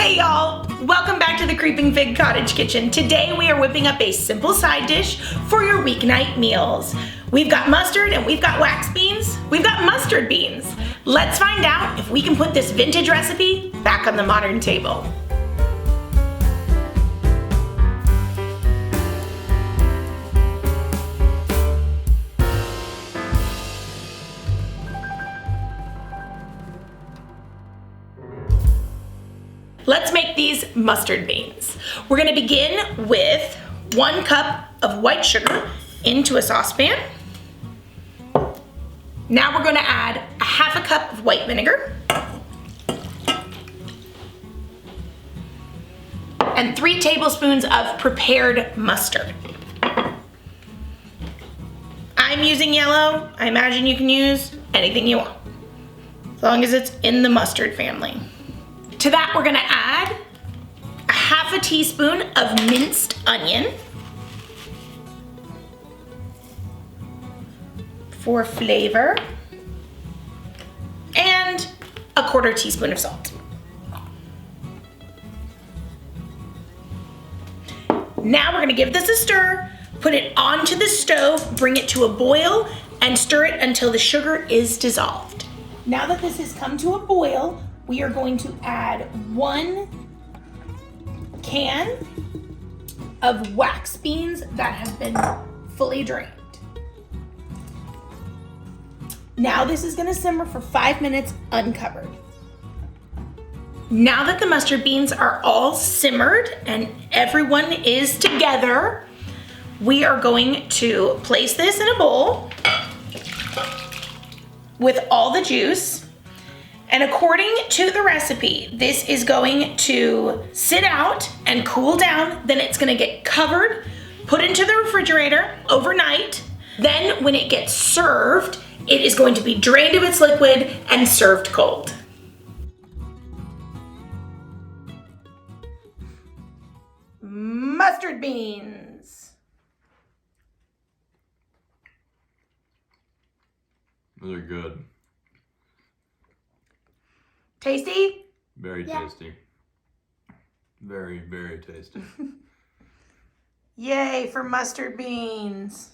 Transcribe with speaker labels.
Speaker 1: Hey y'all, welcome back to the Creeping Fig Cottage Kitchen. Today we are whipping up a simple side dish for your weeknight meals. We've got mustard and we've got wax beans. We've got mustard beans. Let's find out if we can put this vintage recipe back on the modern table. Let's make these mustard beans. We're gonna begin with 1 cup of white sugar into a saucepan. Now we're gonna add a 1/2 cup of white vinegar and 3 tablespoons of prepared mustard. I'm using yellow. I imagine you can use anything you want, as long as it's in the mustard family. To that, we're gonna add a 1/2 teaspoon of minced onion for flavor and a 1/4 teaspoon of salt. Now we're gonna give this a stir, put it onto the stove, bring it to a boil, and stir it until the sugar is dissolved. Now that this has come to a boil, we are going to add 1 can of wax beans that have been fully drained. Now this is gonna simmer for 5 minutes uncovered. Now that the mustard beans are all simmered and everyone is together, we are going to place this in a bowl with all the juice. And according to the recipe, this is going to sit out and cool down. Then it's gonna get covered, put into the refrigerator overnight. Then when it gets served, it is going to be drained of its liquid and served cold. Mustard beans.
Speaker 2: Those are good.
Speaker 1: Tasty?
Speaker 2: Very tasty. Very, very tasty.
Speaker 1: Yay for mustard beans.